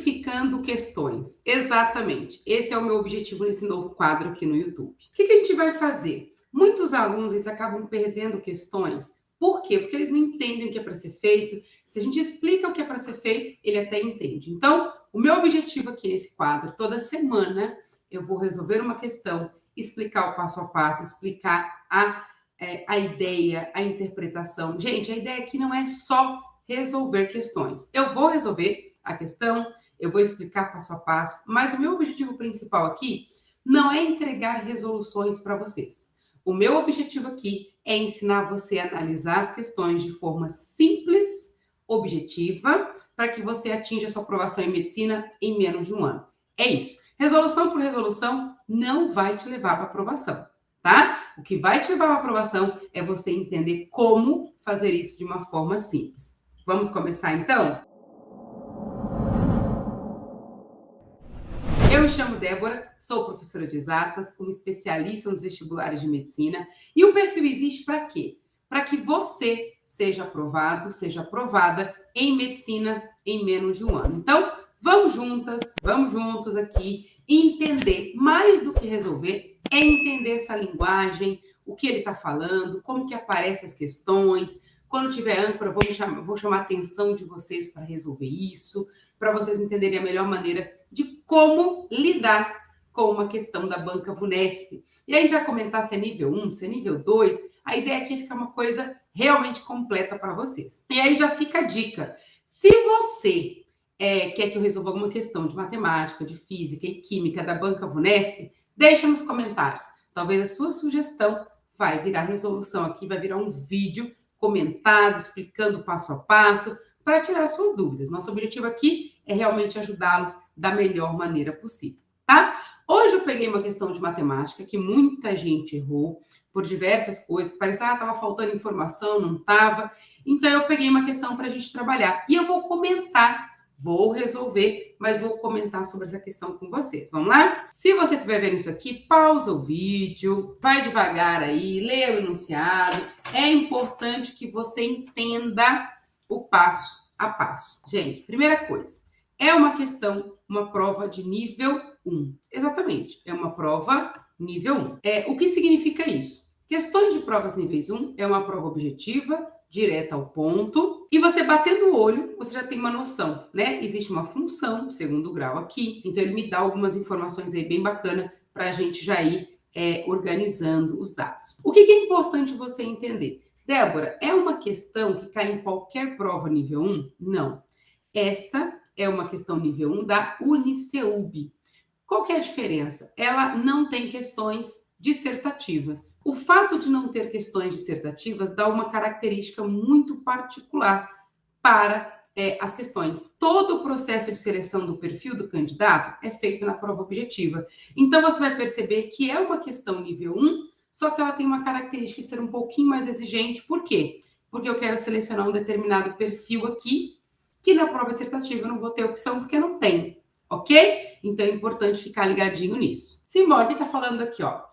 Simplificando questões. Exatamente. Esse é o meu objetivo nesse novo quadro aqui no YouTube. O que a gente vai fazer? Muitos alunos, eles acabam perdendo questões. Por quê? Porque eles não entendem o que é para ser feito. Se a gente explica o que é para ser feito, ele até entende. Então, o meu objetivo aqui nesse quadro, toda semana, eu vou resolver uma questão, explicar o passo a passo, explicar a ideia, a interpretação. Gente, a ideia aqui não é só resolver questões. Eu vou resolver a questão, eu vou explicar passo a passo, mas o meu objetivo principal aqui não é entregar resoluções para vocês. O meu objetivo aqui é ensinar você a analisar as questões de forma simples, objetiva, para que você atinja a sua aprovação em medicina em menos de um ano. É isso. Resolução por resolução não vai te levar para aprovação, tá? O que vai te levar para aprovação é você entender como fazer isso de uma forma simples. Vamos começar então? Eu me chamo Débora, sou professora de exatas, uma especialista nos vestibulares de medicina. E o perfil existe para quê? Para que você seja aprovado, seja aprovada em medicina em menos de um ano. Então, vamos juntos aqui entender, mais do que resolver, é entender essa linguagem, o que ele está falando, como que aparecem as questões. Quando tiver âncora, vou chamar a atenção de vocês para resolver isso, para vocês entenderem a melhor maneira de como lidar com uma questão da banca VUNESP. E aí a gente vai comentar se é nível 1, se é nível 2. A ideia aqui é ficar uma coisa realmente completa para vocês. E aí já fica a dica. Se você quer que eu resolva alguma questão de matemática, de física e química da banca VUNESP, deixa nos comentários. Talvez a sua sugestão vai virar resolução aqui, vai virar um vídeo comentado, explicando passo a passo, para tirar suas dúvidas. Nosso objetivo aqui é realmente ajudá-los da melhor maneira possível, tá? Hoje eu peguei uma questão de matemática que muita gente errou por diversas coisas, parece que estava faltando informação, não estava. Então eu peguei uma questão para a gente trabalhar e eu vou comentar, vou resolver, mas vou comentar sobre essa questão com vocês. Vamos lá? Se você estiver vendo isso aqui, pausa o vídeo, vai devagar aí, lê o enunciado. É importante que você entenda o passo a passo. Gente, primeira coisa, é uma questão, uma prova de nível 1. Exatamente, é uma prova nível 1. O que significa isso? Questões de provas níveis 1 é uma prova objetiva, direta ao ponto, e você batendo o olho, você já tem uma noção, né? Existe uma função de segundo grau aqui, então ele me dá algumas informações aí bem bacana para a gente já ir organizando os dados. O que é importante você entender? Débora, é uma questão que cai em qualquer prova nível 1? Não. Esta é uma questão nível 1 da Uniceub. Qual que é a diferença? Ela não tem questões dissertativas. O fato de não ter questões dissertativas dá uma característica muito particular para as questões. Todo o processo de seleção do perfil do candidato é feito na prova objetiva. Então, você vai perceber que é uma questão nível 1, só que ela tem uma característica de ser um pouquinho mais exigente. Por quê? Porque eu quero selecionar um determinado perfil aqui, que na prova dissertativa eu não vou ter opção porque não tem, ok? Então é importante ficar ligadinho nisso. Simbora, o que tá falando aqui, ó?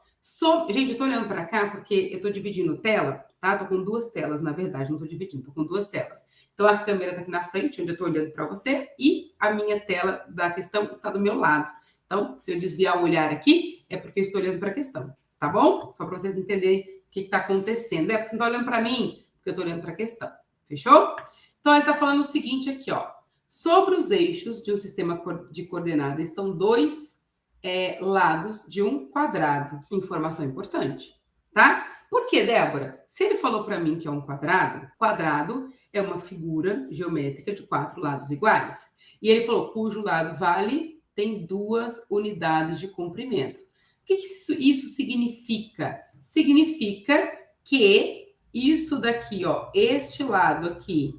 Gente, eu tô olhando para cá porque eu tô dividindo tela, tá? Tô com duas telas, na verdade, não tô dividindo, tô com duas telas. Então a câmera tá aqui na frente, onde eu tô olhando para você, e a minha tela da questão está do meu lado. Então, se eu desviar o olhar aqui, é porque eu estou olhando para a questão. Tá bom? Só para vocês entenderem o que está acontecendo. Porque você não está olhando para mim, porque eu estou olhando para a questão. Fechou? Então, ele está falando o seguinte aqui, ó. Sobre os eixos de um sistema de coordenadas, estão dois lados de um quadrado. Informação importante, tá? Por quê, Débora? Se ele falou para mim que é um quadrado é uma figura geométrica de 4 lados iguais. E ele falou cujo lado tem 2 unidades de comprimento. O que isso significa? Significa que isso daqui, ó, este lado aqui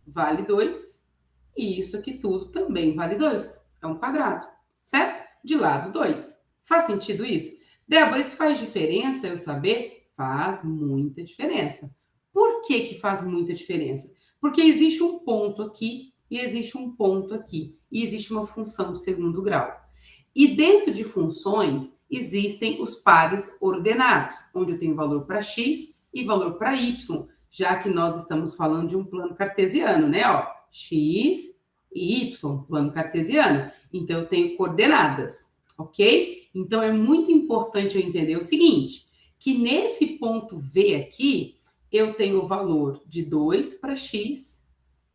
vale 2 e isso aqui tudo também vale 2. É um quadrado, certo? De lado 2. Faz sentido isso? Débora, isso faz diferença eu saber? Faz muita diferença. Por que faz muita diferença? Porque existe um ponto aqui e existe um ponto aqui. E existe uma função de segundo grau. E dentro de funções, existem os pares ordenados, onde eu tenho valor para x e valor para y, já que nós estamos falando de um plano cartesiano, né? Ó, x e y, plano cartesiano. Então, eu tenho coordenadas, ok? Então, é muito importante eu entender o seguinte, que nesse ponto V aqui, eu tenho o valor de 2 para x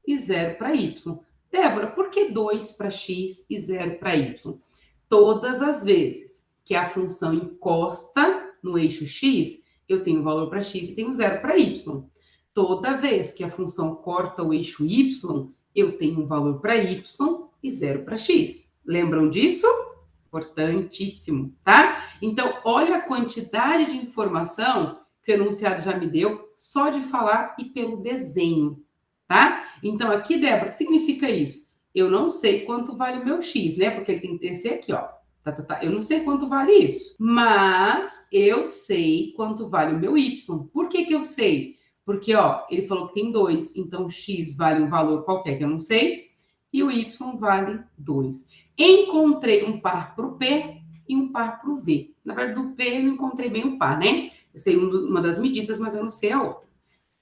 e 0 para y. Débora, por que 2 para x e 0 para y? Todas as vezes que a função encosta no eixo x, eu tenho valor para x e tenho 0 para y. Toda vez que a função corta o eixo y, eu tenho um valor para y e 0 para x. Lembram disso? Importantíssimo, tá? Então, olha a quantidade de informação que o enunciado já me deu só de falar e pelo desenho, tá? Então, aqui, Débora, o que significa isso? Eu não sei quanto vale o meu x, né? Porque ele tem que ser aqui, ó. Eu não sei quanto vale isso, mas eu sei quanto vale o meu y. Por que que eu sei? Porque, ó, ele falou que tem 2, então x vale um valor qualquer que eu não sei, e o y vale 2. Encontrei um par para o P e um par para o V. Na verdade, do P eu não encontrei bem o par, né? Eu sei uma das medidas, mas eu não sei a outra.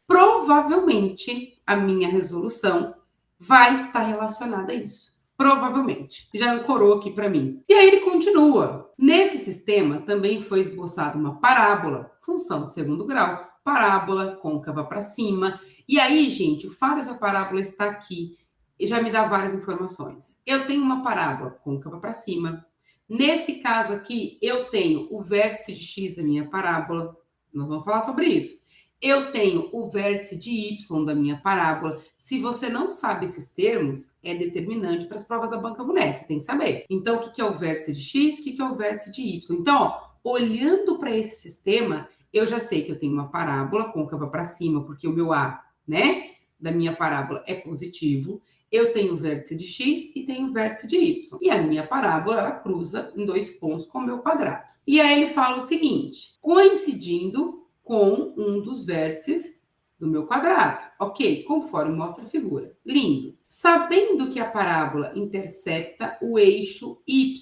Provavelmente, a minha resolução vai estar relacionada a isso. Provavelmente. Já ancorou aqui para mim. E aí ele continua. Nesse sistema também foi esboçada uma parábola, função de segundo grau, parábola côncava para cima. E aí, gente, o fato dessa parábola está aqui e já me dá várias informações. Eu tenho uma parábola côncava para cima. Nesse caso aqui, eu tenho o vértice de x da minha parábola. Nós vamos falar sobre isso. Eu tenho o vértice de y da minha parábola. Se você não sabe esses termos, é determinante para as provas da Banca VUNESP, você tem que saber. Então, o que é o vértice de x, o que é o vértice de y? Então, ó, olhando para esse sistema, eu já sei que eu tenho uma parábola côncava para cima, porque o meu A, né, da minha parábola é positivo. Eu tenho o vértice de x e tenho o vértice de y. E a minha parábola, ela cruza em 2 pontos com o meu quadrado. E aí ele fala o seguinte, coincidindo com um dos vértices do meu quadrado. Ok, conforme mostra a figura. Lindo. Sabendo que a parábola intercepta o eixo y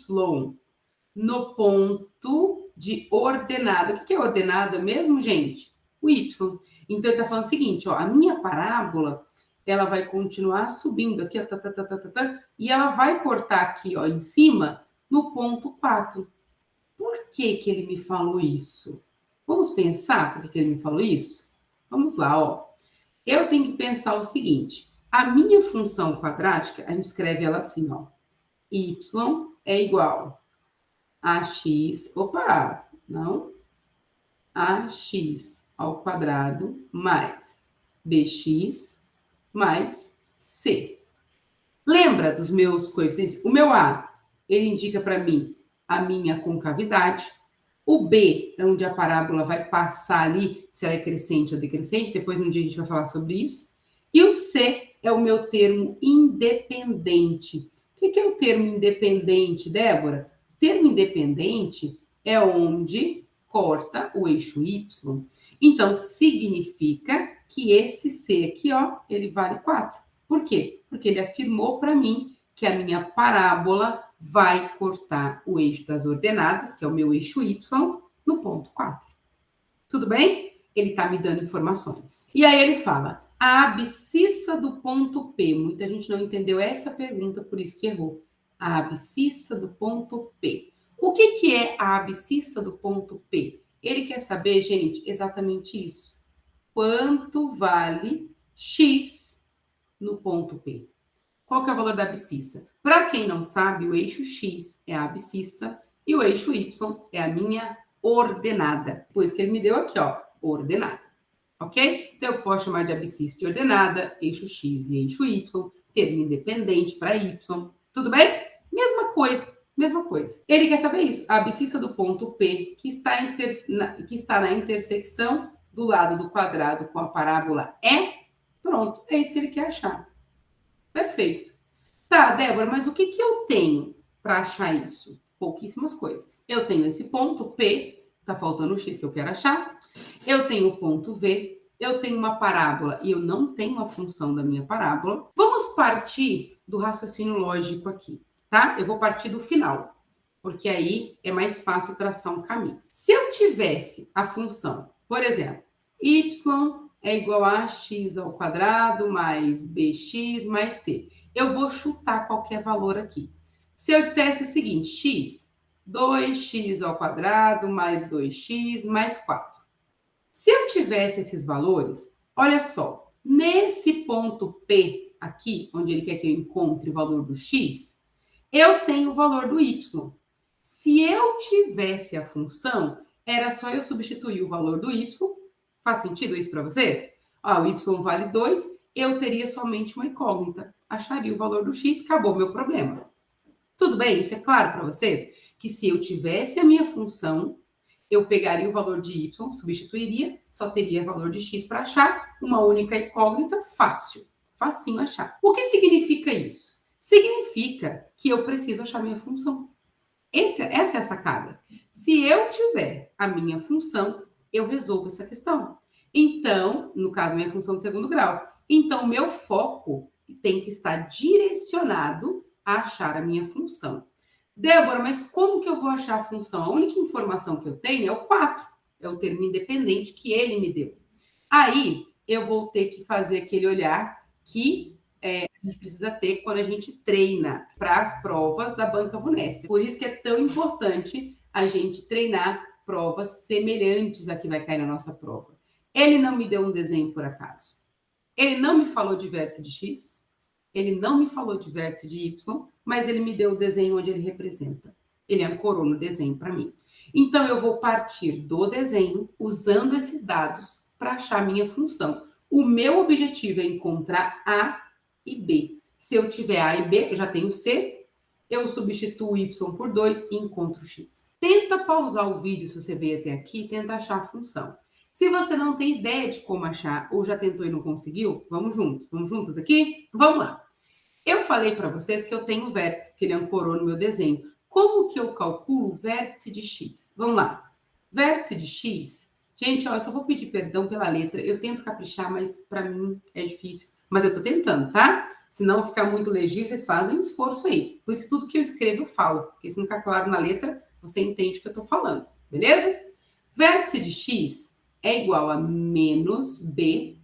no ponto de ordenada. O que é ordenada mesmo, gente? O y. Então, ele está falando o seguinte, ó, a minha parábola, ela vai continuar subindo aqui, ó, e ela vai cortar aqui, ó, em cima, no ponto 4. Por que que ele me falou isso? Vamos pensar por que ele me falou isso? Vamos lá, ó. Eu tenho que pensar o seguinte. A minha função quadrática, a gente escreve ela assim, ó. Y é igual a x, opa, não, ax ao quadrado mais bx mais c. Lembra dos meus coeficientes? O meu a, ele indica para mim a minha concavidade. O B é onde a parábola vai passar ali, se ela é crescente ou decrescente, depois um dia a gente vai falar sobre isso. E o C é o meu termo independente. O que é o termo independente, Débora? O termo independente é onde corta o eixo Y. Então, significa que esse C aqui, ó, ele vale 4. Por quê? Porque ele afirmou para mim que a minha parábola vai cortar o eixo das ordenadas, que é o meu eixo Y, no ponto 4. Tudo bem? Ele está me dando informações. E aí ele fala, a abscissa do ponto P. Muita gente não entendeu essa pergunta, por isso que errou. A abscissa do ponto P. O que é a abscissa do ponto P? Ele quer saber, gente, exatamente isso. Quanto vale X no ponto P? Qual que é o valor da abscissa? Para quem não sabe, o eixo X é a abscissa e o eixo Y é a minha ordenada. Por isso que ele me deu aqui, ó, ordenada. Ok? Então, eu posso chamar de abscissa de ordenada, eixo X e eixo Y, termo independente para Y. Tudo bem? Mesma coisa, mesma coisa. Ele quer saber isso. A abscissa do ponto P, que está na intersecção do lado do quadrado com a parábola E, pronto, é isso que ele quer achar. Perfeito. Tá, Débora, mas o que eu tenho para achar isso? Pouquíssimas coisas. Eu tenho esse ponto P, tá faltando o X que eu quero achar. Eu tenho o ponto V, eu tenho uma parábola e eu não tenho a função da minha parábola. Vamos partir do raciocínio lógico aqui, tá? Eu vou partir do final, porque aí é mais fácil traçar um caminho. Se eu tivesse a função, por exemplo, y é igual a x ao quadrado mais bx mais c. Eu vou chutar qualquer valor aqui. Se eu dissesse o seguinte, x, 2x ao quadrado mais 2x mais 4. Se eu tivesse esses valores, olha só, nesse ponto P aqui, onde ele quer que eu encontre o valor do x, eu tenho o valor do y. Se eu tivesse a função, era só eu substituir o valor do y. Faz sentido isso para vocês? O y vale 2, eu teria somente uma incógnita. Acharia o valor do x, acabou meu problema. Tudo bem? Isso é claro para vocês? Que se eu tivesse a minha função, eu pegaria o valor de y, substituiria, só teria valor de x para achar, uma única incógnita, fácil, facinho achar. O que significa isso? Significa que eu preciso achar minha função. Essa é a sacada. Se eu tiver a minha função, eu resolvo essa questão. Então, no caso, minha função de segundo grau. Então, meu foco tem que estar direcionado a achar a minha função. Débora, mas como que eu vou achar a função? A única informação que eu tenho é o 4, é o termo independente que ele me deu. Aí, eu vou ter que fazer aquele olhar que a gente precisa ter quando a gente treina para as provas da Banca Vunesp. Por isso que é tão importante a gente treinar provas semelhantes à que vai cair na nossa prova. Ele não me deu um desenho por acaso. Ele não me falou de vértice de x, ele não me falou de vértice de y, mas ele me deu o desenho onde ele representa. Ele ancorou no desenho para mim. Então, eu vou partir do desenho, usando esses dados, para achar a minha função. O meu objetivo é encontrar A e B. Se eu tiver A e B, eu já tenho C, eu substituo Y por 2 e encontro X. Tenta pausar o vídeo se você veio até aqui e tenta achar a função. Se você não tem ideia de como achar ou já tentou e não conseguiu, vamos juntos. Vamos juntos aqui? Vamos lá. Eu falei para vocês que eu tenho vértice, porque ele ancorou no meu desenho. Como que eu calculo o vértice de X? Vamos lá. Vértice de X... Gente, ó, eu só vou pedir perdão pela letra. Eu tento caprichar, mas para mim é difícil. Mas eu tô tentando, tá? Se não ficar muito legível, vocês fazem um esforço aí. Por isso que tudo que eu escrevo eu falo. Porque se não ficar claro na letra, você entende o que eu tô falando. Beleza? Vértice de X é igual a menos B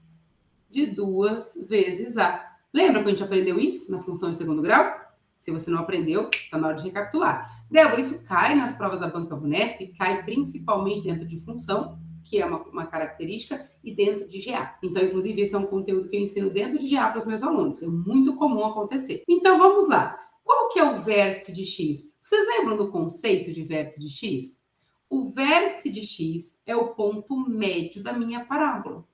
de 2 vezes A. Lembra quando a gente aprendeu isso na função de segundo grau? Se você não aprendeu, está na hora de recapitular. Débora, isso cai nas provas da Banca Vunesp, cai principalmente dentro de função, que é uma característica, e dentro de GA. Então, inclusive, esse é um conteúdo que eu ensino dentro de GA para os meus alunos. É muito comum acontecer. Então, vamos lá. Qual que é o vértice de X? Vocês lembram do conceito de vértice de X? O vértice de X é o ponto médio da minha parábola.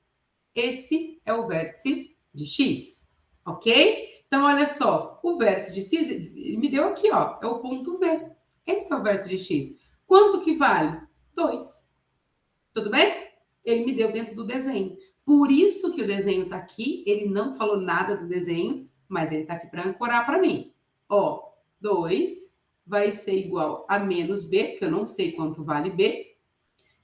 Esse é o vértice de X, ok? Então, olha só, o vértice de X, ele me deu aqui, ó, é o ponto V. Esse é o vértice de X. Quanto que vale? 2. Tudo bem? Ele me deu dentro do desenho. Por isso que o desenho está aqui, ele não falou nada do desenho, mas ele está aqui para ancorar para mim. Ó, 2 vai ser igual a menos B, porque eu não sei quanto vale B,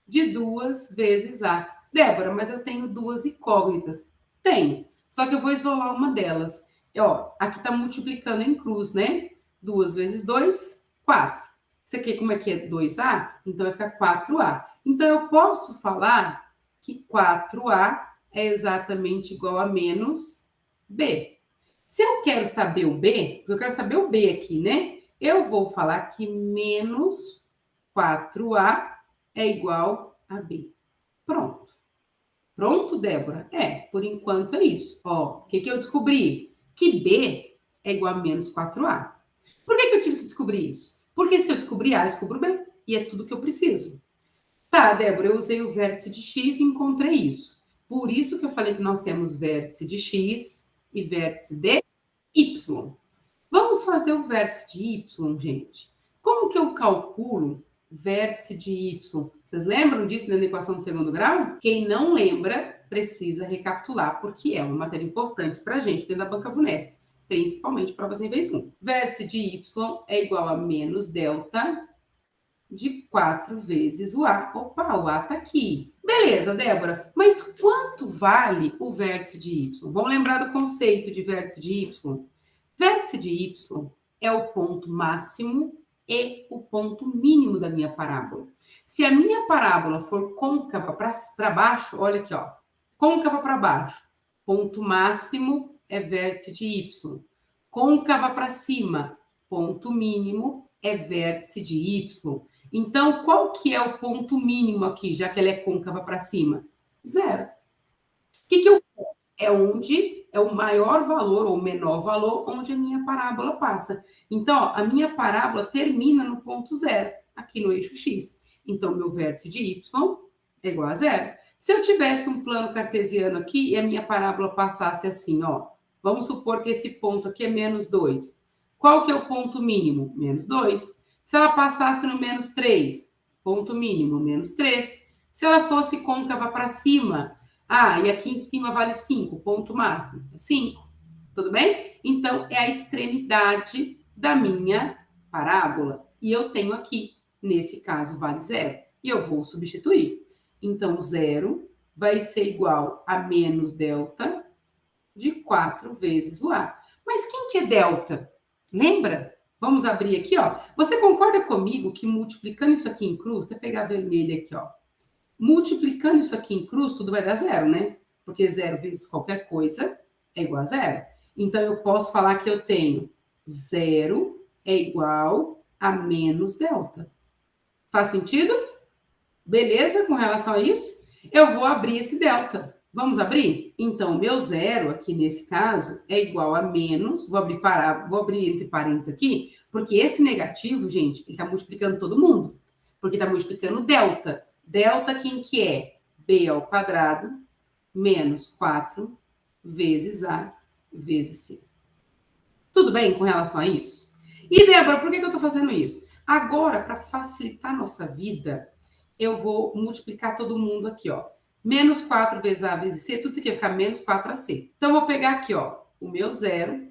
de 2 vezes A. Débora, mas eu tenho 2 incógnitas. Tenho, só que eu vou isolar uma delas. Ó, aqui está multiplicando em cruz, né? 2 vezes 2, 4. Você quer como é que é 2A? Então vai ficar 4A. Então eu posso falar que 4A é exatamente igual a menos B. Se eu quero saber o B, porque eu quero saber o B aqui, né? Eu vou falar que menos 4A é igual a B. Pronto. Pronto, Débora? Por enquanto é isso. Ó, o que eu descobri? Que B é igual a menos 4A. Por que eu tive que descobrir isso? Porque se eu descobrir A, eu descubro B. E é tudo que eu preciso. Tá, Débora, eu usei o vértice de X e encontrei isso. Por isso que eu falei que nós temos vértice de X e vértice de Y. Vamos fazer o vértice de Y, gente. Como que eu calculo vértice de Y? Vocês lembram disso na equação do segundo grau? Quem não lembra, precisa recapitular, porque é uma matéria importante para a gente dentro da Banca Vunesp, principalmente provas níveis 1. Vértice de Y é igual a menos delta de 4 vezes o A. Opa, o A está aqui. Beleza, Débora, mas quanto vale o vértice de Y? Vamos lembrar do conceito de vértice de Y? Vértice de Y é o ponto máximo e o ponto mínimo da minha parábola. Se a minha parábola for côncava para baixo, olha aqui, ó, côncava para baixo, ponto máximo é vértice de Y. Côncava para cima, ponto mínimo é vértice de Y. Então, qual que é o ponto mínimo aqui, já que ela é côncava para cima? 0. O que eu quero? É onde é o maior valor ou o menor valor onde a minha parábola passa. Então, ó, a minha parábola termina no ponto 0, aqui no eixo X. Então, meu vértice de Y é igual a 0. Se eu tivesse um plano cartesiano aqui e a minha parábola passasse assim, ó, vamos supor que esse ponto aqui é menos 2. Qual que é o ponto mínimo? Menos 2. Se ela passasse no menos 3, ponto mínimo, menos 3. Se ela fosse côncava para cima, e aqui em cima vale 5, ponto máximo, é 5. Tudo bem? Então, é a extremidade da minha parábola. E eu tenho aqui, nesse caso, vale 0. E eu vou substituir. Então, 0 vai ser igual a menos delta de 4 vezes o A. Mas quem que é delta? Lembra? Vamos abrir aqui, ó. Você concorda comigo que multiplicando isso aqui em cruz, vou pegar vermelho aqui, ó. Multiplicando isso aqui em cruz, tudo vai dar 0, né? Porque 0 vezes qualquer coisa é igual a 0. Então, eu posso falar que eu tenho 0 é igual a menos delta. Faz sentido? Beleza com relação a isso? Eu vou abrir esse delta. Vamos abrir? Então, meu 0 aqui nesse caso é igual a menos, vou abrir entre parênteses aqui, porque esse negativo, gente, ele está multiplicando todo mundo. Porque está multiplicando delta. Delta quem que é? B ao quadrado menos 4 vezes A vezes C. Tudo bem com relação a isso? E, Débora, por que eu estou fazendo isso? Agora, para facilitar a nossa vida, eu vou multiplicar todo mundo aqui, ó. Menos 4 vezes A vezes C, tudo isso aqui vai ficar menos 4AC. Então, eu vou pegar aqui, ó, o meu 0.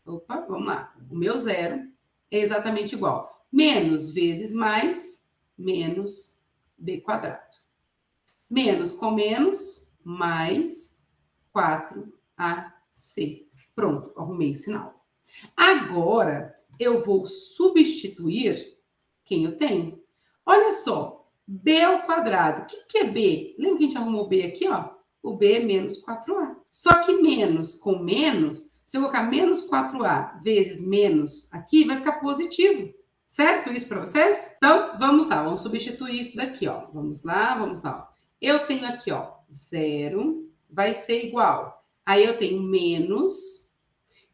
Opa, vamos lá. O meu 0 é exatamente igual. Menos vezes mais, menos B quadrado. Menos com menos, mais 4AC. Pronto, arrumei o sinal. Agora, eu vou substituir quem eu tenho. Olha só, B ao quadrado. O que é B? Lembra que a gente arrumou B aqui, ó? O B é menos 4A. Só que menos com menos, se eu colocar menos 4A vezes menos aqui, vai ficar positivo. Certo isso para vocês? Então, vamos lá, vamos substituir isso daqui, ó. Vamos lá, vamos lá. Ó. Eu tenho aqui, ó, 0 vai ser igual. Aí eu tenho menos.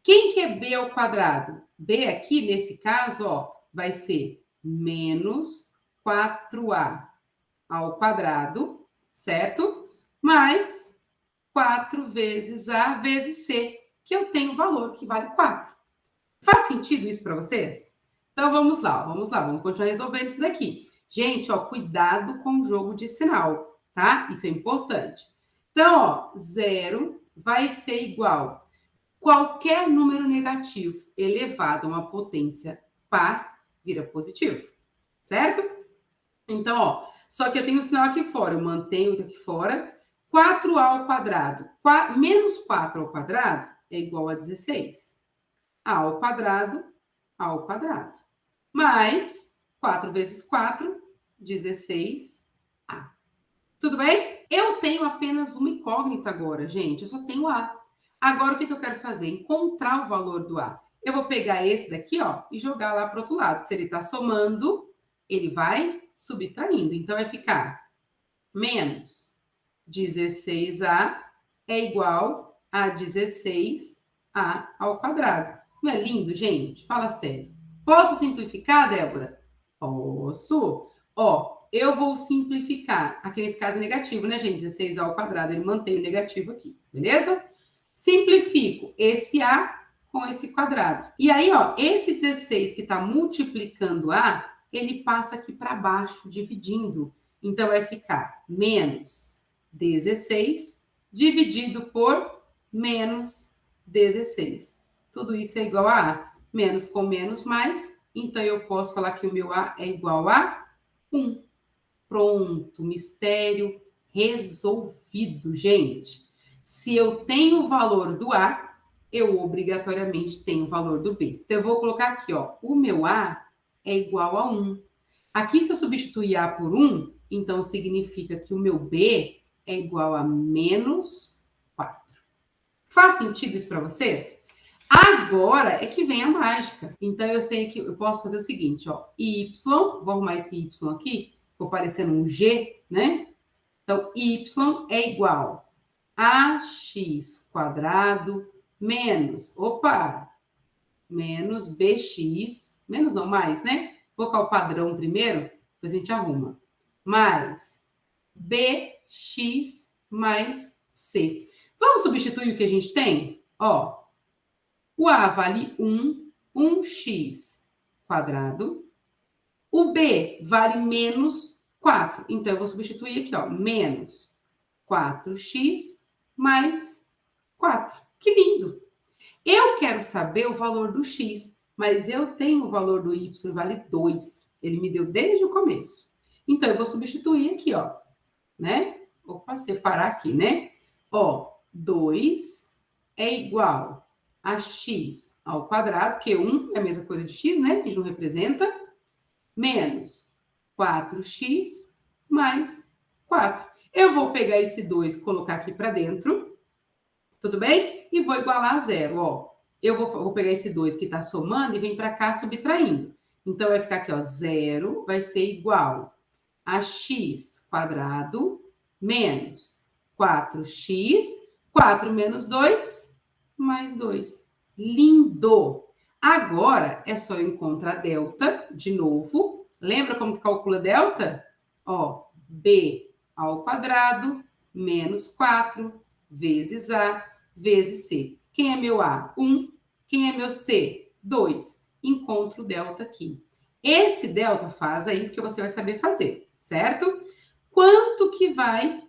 Quem que é B ao quadrado? B aqui, nesse caso, ó, vai ser menos 4A ao quadrado, certo? Mais 4 vezes A vezes C, que eu tenho um valor que vale 4. Faz sentido isso para vocês? Então, vamos lá, vamos continuar resolvendo isso daqui. Gente, ó, cuidado com o jogo de sinal, tá? Isso é importante. Então, ó, 0 vai ser igual qualquer número negativo elevado a uma potência par vira positivo, certo? Então, ó, só que eu tenho um sinal aqui fora, eu mantenho aqui fora. 4A ao quadrado, menos 4 ao quadrado é igual a 16. A ao quadrado, mais 4 vezes 4, 16A. Tudo bem? Eu tenho apenas uma incógnita agora, gente. Eu só tenho A. Agora, o que eu quero fazer? Encontrar o valor do A. Eu vou pegar esse daqui, ó, e jogar lá para o outro lado. Se ele está somando, ele vai subtraindo. Então, vai ficar menos 16A é igual a 16A ao quadrado. Não é lindo, gente? Fala sério. Posso simplificar, Débora? Posso. Ó, eu vou simplificar. Aqui nesse caso é negativo, né, gente? 16A ao quadrado, ele mantém o negativo aqui, beleza? Simplifico esse A com esse quadrado. E aí, ó, esse 16 que está multiplicando A, ele passa aqui para baixo, dividindo. Então, vai ficar menos 16 dividido por menos 16. Tudo isso é igual a A. Menos com menos mais. Então, eu posso falar que o meu A é igual a 1. Pronto, mistério resolvido, gente. Se eu tenho o valor do A, eu obrigatoriamente tenho o valor do B. Então, eu vou colocar aqui, ó, o meu A é igual a 1. Aqui, se eu substituir A por 1, então significa que o meu B é igual a menos 4. Faz sentido isso para vocês? Agora é que vem a mágica. Então, eu sei que eu posso fazer o seguinte, ó. Y, vou arrumar esse Y aqui, ficou parecendo um G, né? Então, Y é igual a x quadrado menos, menos bx, menos não, mais, né? Vou colocar o padrão primeiro, depois a gente arruma. Mais bx mais c. Vamos substituir o que a gente tem? Ó, o a vale 1x quadrado. O b vale menos 4. Então, eu vou substituir aqui, ó, menos 4x mais 4. Que lindo! Eu quero saber o valor do x, mas eu tenho o valor do y, vale 2. Ele me deu desde o começo. Então, eu vou substituir aqui, ó, né? Opa, separar aqui, né? Ó, 2 é igual a x ao quadrado, que 1 é a mesma coisa de x, né? A gente não representa. Menos 4x mais 4. Eu vou pegar esse 2 e colocar aqui para dentro, tudo bem? E vou igualar a zero, ó. Eu vou pegar esse 2 que está somando e vem para cá subtraindo. Então, vai ficar aqui, ó, 0 vai ser igual a x quadrado menos 4x, 4 menos 2, mais 2. Lindo! Agora, é só eu encontrar delta, de novo. Lembra como que calcula delta? Ó, b ao quadrado menos 4 vezes a vezes c. Quem é meu a? 1. Quem é meu c? 2. Encontro o delta aqui. Esse delta faz aí porque você vai saber fazer, certo? Quanto que vai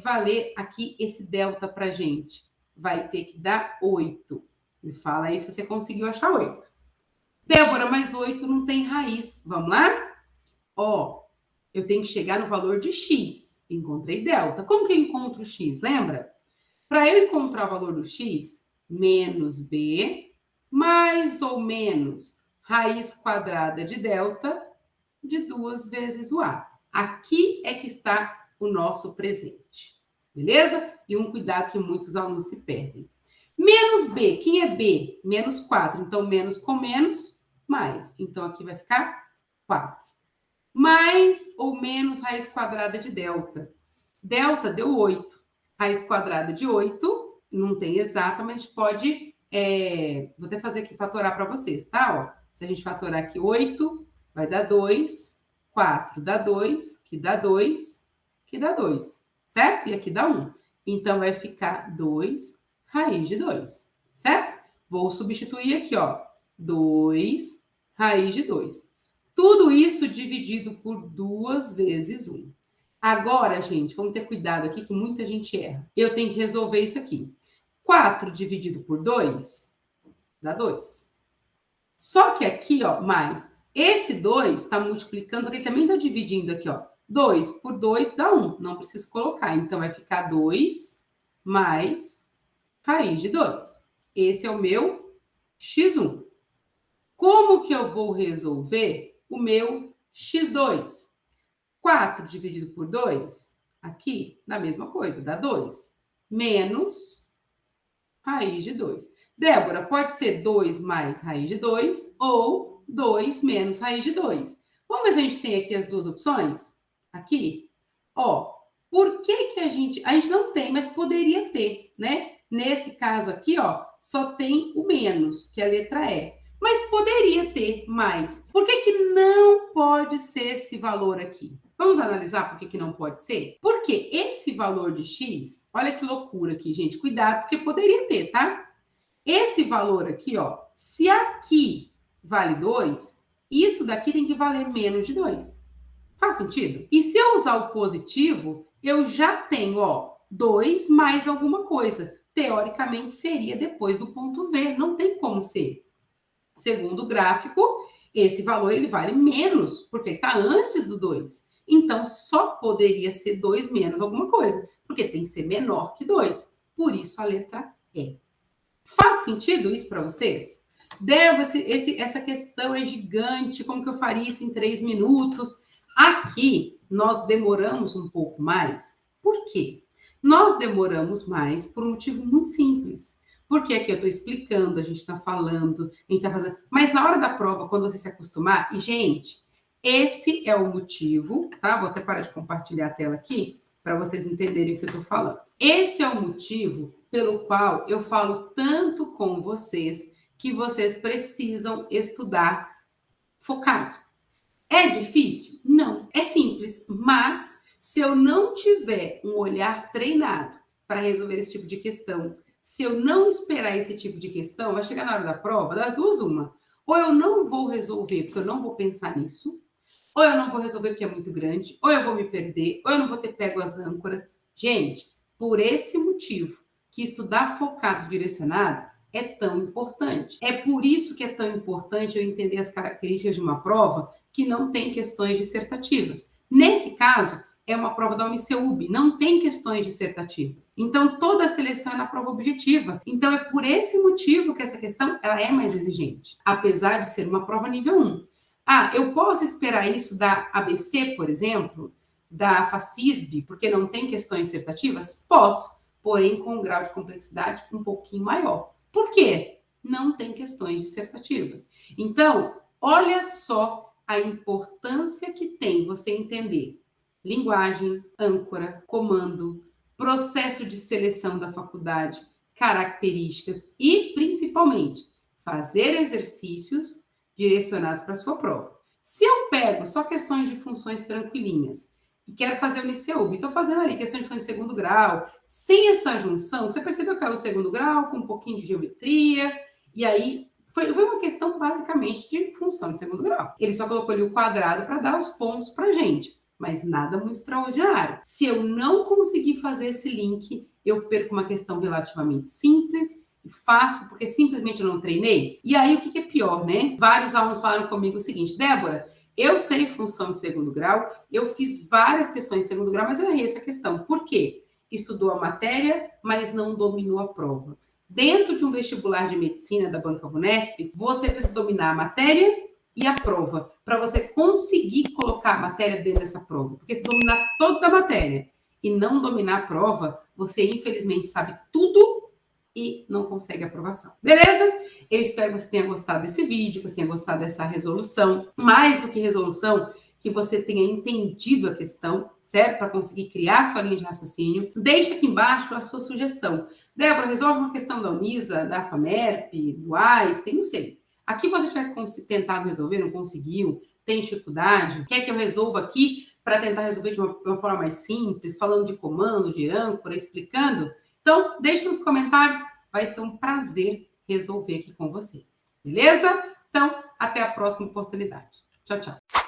valer aqui esse delta para gente? Vai ter que dar 8. Me fala aí se você conseguiu achar 8. Débora, mas 8 não tem raiz. Vamos lá? Ó, eu tenho que chegar no valor de x. Encontrei delta. Como que eu encontro x? Lembra? Para eu encontrar o valor do x, menos b, mais ou menos raiz quadrada de delta de 2 vezes o a. Aqui é que está o nosso presente. Beleza? E um cuidado que muitos alunos se perdem. Menos b, quem é b? Menos 4. Então, menos com menos, mais. Então, aqui vai ficar 4. Mais ou menos raiz quadrada de delta. Delta deu 8. Raiz quadrada de 8, não tem exata, mas a gente pode... vou até fazer aqui, fatorar para vocês, tá? Ó, se a gente fatorar aqui 8, vai dar 2. 4 dá 2, que dá 2, que dá 2, certo? E aqui dá 1. Então, vai ficar 2 raiz de 2, certo? Vou substituir aqui, ó, 2 raiz de 2. Tudo isso dividido por 2 vezes 1. Agora, gente, vamos ter cuidado aqui que muita gente erra. Eu tenho que resolver isso aqui. 4 dividido por 2 dá 2. Só que aqui, ó, mais esse 2 está multiplicando, só que ele também está dividindo aqui, ó. 2 por 2 dá 1. Não preciso colocar. Então, vai ficar 2 mais raiz de 2. Esse é o meu x1. Como que eu vou resolver o meu x2? 4 dividido por 2, aqui, da mesma coisa, dá 2. Menos raiz de 2. Débora, pode ser 2 mais raiz de 2 ou 2 menos raiz de 2. Vamos ver se a gente tem aqui as duas opções? Aqui, ó, por que que a gente não tem, mas poderia ter, né? Nesse caso aqui, ó, só tem o menos, que é a letra E. Mas poderia ter mais. Por que que não pode ser esse valor aqui? Vamos analisar por que que não pode ser? Porque esse valor de x, olha que loucura aqui, gente. Cuidado, porque poderia ter, tá? Esse valor aqui, ó, se aqui vale 2, isso daqui tem que valer menos de 2. Faz sentido? E se eu usar o positivo, eu já tenho, ó, 2 mais alguma coisa. Teoricamente, seria depois do ponto V. Não tem como ser. Segundo o gráfico, esse valor ele vale menos, porque ele está antes do 2. Então, só poderia ser 2 menos alguma coisa, porque tem que ser menor que 2. Por isso, a letra E. Faz sentido isso para vocês? Débora, essa questão é gigante, como que eu faria isso em 3 minutos? Aqui, nós demoramos um pouco mais. Por quê? Nós demoramos mais por um motivo muito simples. Porque aqui eu estou explicando, a gente está falando, a gente está fazendo. Mas na hora da prova, quando você se acostumar, e, gente, esse é o motivo, tá? Vou até parar de compartilhar a tela aqui para vocês entenderem o que eu estou falando. Esse é o motivo pelo qual eu falo tanto com vocês que vocês precisam estudar focado. É difícil? Não. É simples, mas se eu não tiver um olhar treinado para resolver esse tipo de questão, se eu não esperar esse tipo de questão, vai chegar na hora da prova, das duas, uma. Ou eu não vou resolver porque eu não vou pensar nisso, ou eu não vou resolver porque é muito grande, ou eu vou me perder, ou eu não vou ter pego as âncoras. Gente, por esse motivo que estudar focado, direcionado, é tão importante. É por isso que é tão importante eu entender as características de uma prova que não tem questões dissertativas. Nesse caso, é uma prova da Uniceub, não tem questões dissertativas. Então, toda a seleção é na prova objetiva. Então, é por esse motivo que essa questão ela é mais exigente, apesar de ser uma prova nível 1. Ah, eu posso esperar isso da ABC, por exemplo, da FACISB, porque não tem questões dissertativas? Posso, porém com um grau de complexidade um pouquinho maior. Por quê? Não tem questões dissertativas. Então, olha só a importância que tem você entender linguagem, âncora, comando, processo de seleção da faculdade, características e, principalmente, fazer exercícios direcionados para a sua prova. Se eu pego só questões de funções tranquilinhas e quero fazer o Uniceub, estou fazendo ali questões de funções de segundo grau, sem essa junção, você percebeu que é o segundo grau, com um pouquinho de geometria, e aí foi uma questão basicamente de função de segundo grau. Ele só colocou ali o quadrado para dar os pontos para a gente, mas nada muito extraordinário. Se eu não conseguir fazer esse link, eu perco uma questão relativamente simples e fácil, porque simplesmente eu não treinei. E aí, o que é pior, né? Vários alunos falaram comigo o seguinte: Débora, eu sei função de segundo grau, eu fiz várias questões de segundo grau, mas eu errei essa questão. Por quê? Estudou a matéria, mas não dominou a prova. Dentro de um vestibular de medicina da Banca Vunesp, você precisa dominar a matéria e a prova, para você conseguir colocar a matéria dentro dessa prova. Porque se dominar toda a matéria e não dominar a prova, você infelizmente sabe tudo e não consegue aprovação. Beleza? Eu espero que você tenha gostado desse vídeo, que você tenha gostado dessa resolução. Mais do que resolução, que você tenha entendido a questão, certo? Para conseguir criar sua linha de raciocínio. Deixa aqui embaixo a sua sugestão. Débora, resolve uma questão da Unisa, da FAMERP, do Einstein, não sei. Aqui você tiver tentado resolver, não conseguiu, tem dificuldade, quer que eu resolva aqui para tentar resolver de uma forma mais simples, falando de comando, de âncora, explicando? Então, deixe nos comentários, vai ser um prazer resolver aqui com você. Beleza? Então, até a próxima oportunidade. Tchau, tchau.